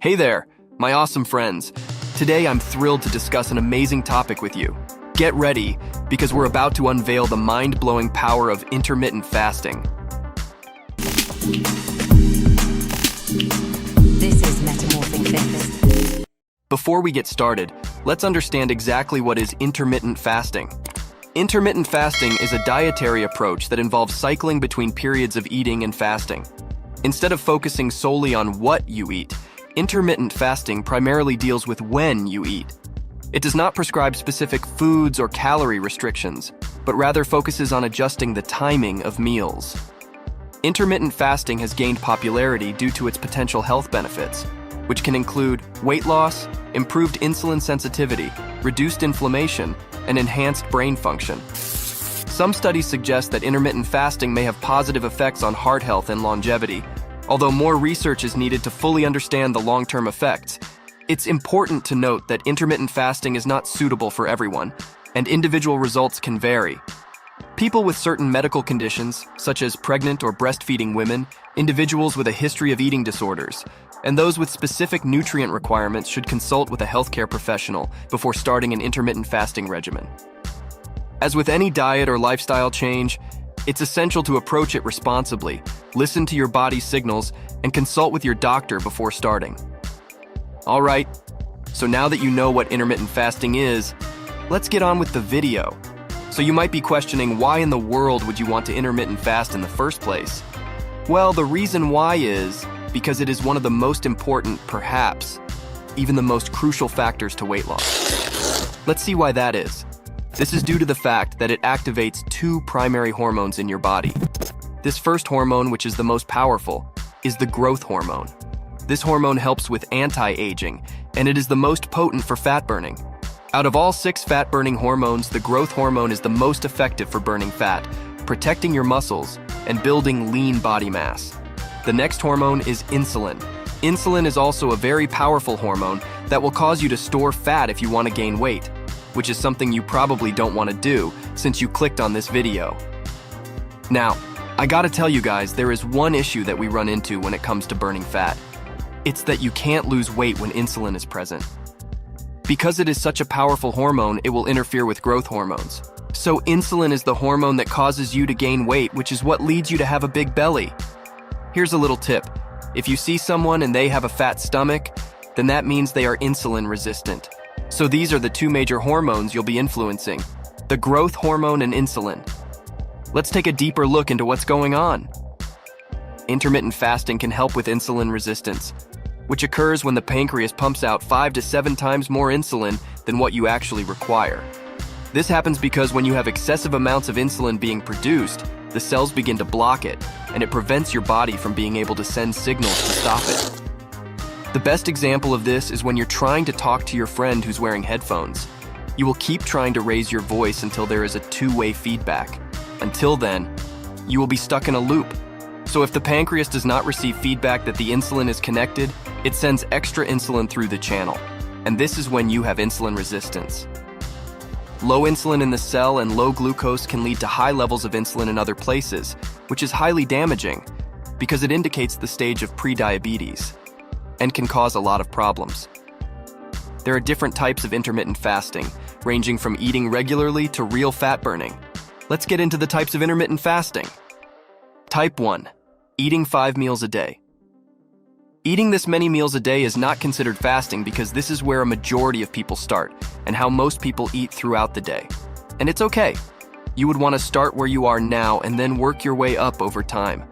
Hey there, my awesome friends. Today I'm thrilled to discuss an amazing topic with you. Get ready, because we're about to unveil the mind-blowing power of intermittent fasting. This is Metamorphic Tenets. Before we get started, let's understand exactly what is intermittent fasting. Intermittent fasting is a dietary approach that involves cycling between periods of eating and fasting. Instead of focusing solely on what you eat, intermittent fasting primarily deals with when you eat. It does not prescribe specific foods or calorie restrictions, but rather focuses on adjusting the timing of meals. Intermittent fasting has gained popularity due to its potential health benefits, which can include weight loss, improved insulin sensitivity, reduced inflammation, and enhanced brain function. Some studies suggest that intermittent fasting may have positive effects on heart health and longevity, although more research is needed to fully understand the long-term effects. It's important to note that intermittent fasting is not suitable for everyone, and individual results can vary. People with certain medical conditions, such as pregnant or breastfeeding women, individuals with a history of eating disorders, and those with specific nutrient requirements should consult with a healthcare professional before starting an intermittent fasting regimen. As with any diet or lifestyle change, it's essential to approach it responsibly, listen to your body's signals, and consult with your doctor before starting. All right, so now that you know what intermittent fasting is, let's get on with the video. So you might be questioning, why in the world would you want to intermittent fast in the first place? Well, the reason why is because it is one of the most important, perhaps even the most crucial factors to weight loss. Let's see why that is. This is due to the fact that it activates two primary hormones in your body. This first hormone, which is the most powerful, is the growth hormone. This hormone helps with anti-aging, and it is the most potent for fat burning. Out of all 6 fat-burning hormones, the growth hormone is the most effective for burning fat, protecting your muscles, and building lean body mass. The next hormone is insulin. Insulin is also a very powerful hormone that will cause you to store fat if you want to gain weight, which is something you probably don't want to do since you clicked on this video. Now, I gotta tell you guys, there is one issue that we run into when it comes to burning fat. It's that you can't lose weight when insulin is present. Because it is such a powerful hormone, it will interfere with growth hormones. So insulin is the hormone that causes you to gain weight, which is what leads you to have a big belly. Here's a little tip. If you see someone and they have a fat stomach, then that means they are insulin resistant. So these are the 2 major hormones you'll be influencing: the growth hormone and insulin. Let's take a deeper look into what's going on. Intermittent fasting can help with insulin resistance, which occurs when the pancreas pumps out 5 to 7 times more insulin than what you actually require. This happens because when you have excessive amounts of insulin being produced, the cells begin to block it, and it prevents your body from being able to send signals to stop it. The best example of this is when you're trying to talk to your friend who's wearing headphones. You will keep trying to raise your voice until there is a 2-way feedback. Until then, you will be stuck in a loop. So if the pancreas does not receive feedback that the insulin is connected, it sends extra insulin through the channel. And this is when you have insulin resistance. Low insulin in the cell and low glucose can lead to high levels of insulin in other places, which is highly damaging because it indicates the stage of prediabetes and can cause a lot of problems. There are different types of intermittent fasting, ranging from eating regularly to real fat burning. Let's get into the types of intermittent fasting. Type 1. Eating 5 meals a day. Eating this many meals a day is not considered fasting because this is where a majority of people start and how most people eat throughout the day. And it's okay. You would want to start where you are now and then work your way up over time.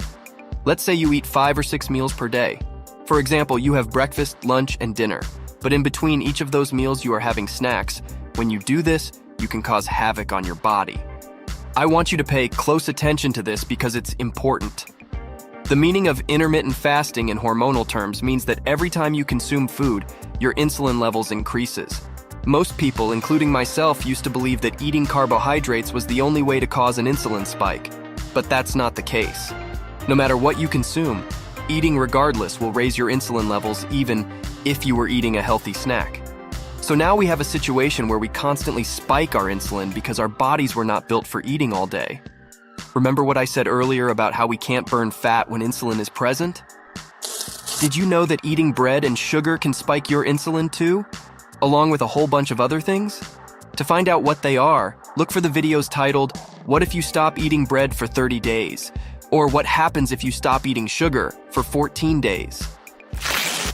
Let's say you eat 5 or 6 meals per day. For example, you have breakfast, lunch, and dinner, but in between each of those meals you are having snacks. When you do this, you can cause havoc on your body. I want you to pay close attention to this because it's important. The meaning of intermittent fasting in hormonal terms means that every time you consume food, your insulin levels increases. Most people, including myself, used to believe that eating carbohydrates was the only way to cause an insulin spike, but that's not the case. No matter what you consume, eating regardless will raise your insulin levels even if you were eating a healthy snack. So now we have a situation where we constantly spike our insulin because our bodies were not built for eating all day. Remember what I said earlier about how we can't burn fat when insulin is present? Did you know that eating bread and sugar can spike your insulin too? Along with a whole bunch of other things? To find out what they are, look for the videos titled, "What if you stop eating bread for 30 days?" or "What happens if you stop eating sugar for 14 days?"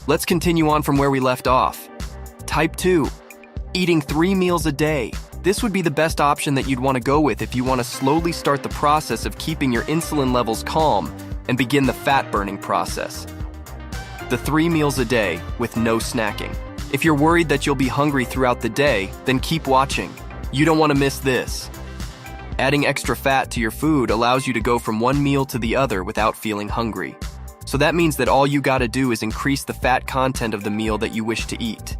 Let's continue on from where we left off. Type 2. Eating 3 meals a day. This would be the best option that you'd want to go with if you want to slowly start the process of keeping your insulin levels calm and begin the fat-burning process. The 3 meals a day with no snacking. If you're worried that you'll be hungry throughout the day, then keep watching. You don't want to miss this. Adding extra fat to your food allows you to go from one meal to the other without feeling hungry. So that means that all you gotta do is increase the fat content of the meal that you wish to eat.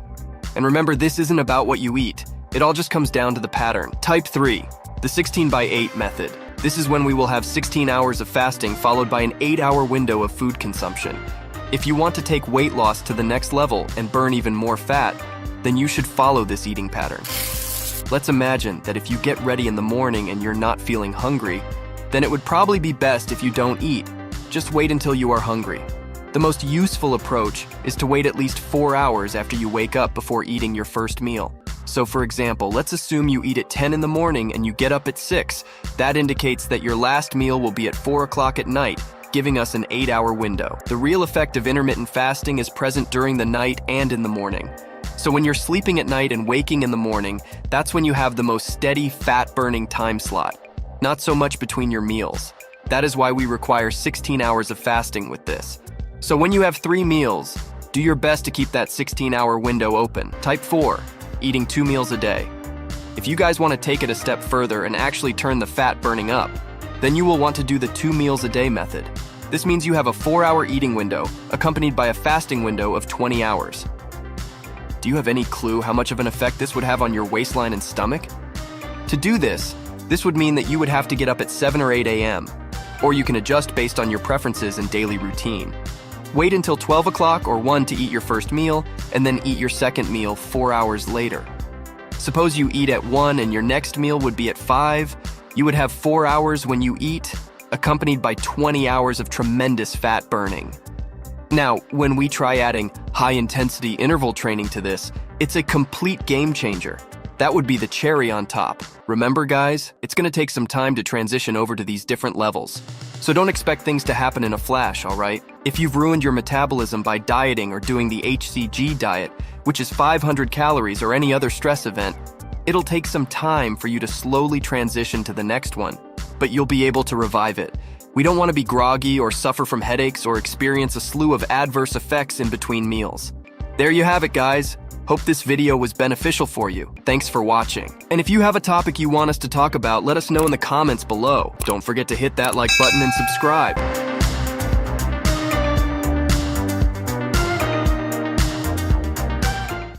And remember, this isn't about what you eat. It all just comes down to the pattern. Type 3, the 16/8 method. This is when we will have 16 hours of fasting followed by an 8-hour window of food consumption. If you want to take weight loss to the next level and burn even more fat, then you should follow this eating pattern. Let's imagine that if you get ready in the morning and you're not feeling hungry, then it would probably be best if you don't eat. Just wait until you are hungry. The most useful approach is to wait at least 4 hours after you wake up before eating your first meal. So for example, let's assume you eat at 10 in the morning and you get up at 6. That indicates that your last meal will be at 4 o'clock at night, giving us an 8-hour window. The real effect of intermittent fasting is present during the night and in the morning. So when you're sleeping at night and waking in the morning, that's when you have the most steady fat-burning time slot, not so much between your meals. That is why we require 16 hours of fasting with this. So when you have 3 meals, do your best to keep that 16-hour window open. Type 4, eating 2 meals a day. If you guys want to take it a step further and actually turn the fat burning up, then you will want to do the 2 meals a day method. This means you have a 4-hour eating window, accompanied by a fasting window of 20 hours. Do you have any clue how much of an effect this would have on your waistline and stomach? To do this would mean that you would have to get up at 7 or 8 a.m., or you can adjust based on your preferences and daily routine. Wait until 12 o'clock or 1 to eat your first meal, and then eat your second meal 4 hours later. Suppose you eat at 1 and your next meal would be at 5. You would have 4 hours when you eat, accompanied by 20 hours of tremendous fat burning. Now, when we try adding high-intensity interval training to this, it's a complete game changer. That would be the cherry on top. Remember, guys, it's going to take some time to transition over to these different levels. So don't expect things to happen in a flash, all right? If you've ruined your metabolism by dieting or doing the HCG diet, which is 500 calories or any other stress event, it'll take some time for you to slowly transition to the next one, but you'll be able to revive it. We don't want to be groggy or suffer from headaches or experience a slew of adverse effects in between meals. There you have it, guys. Hope this video was beneficial for you. Thanks for watching. And if you have a topic you want us to talk about, let us know in the comments below. Don't forget to hit that like button and subscribe.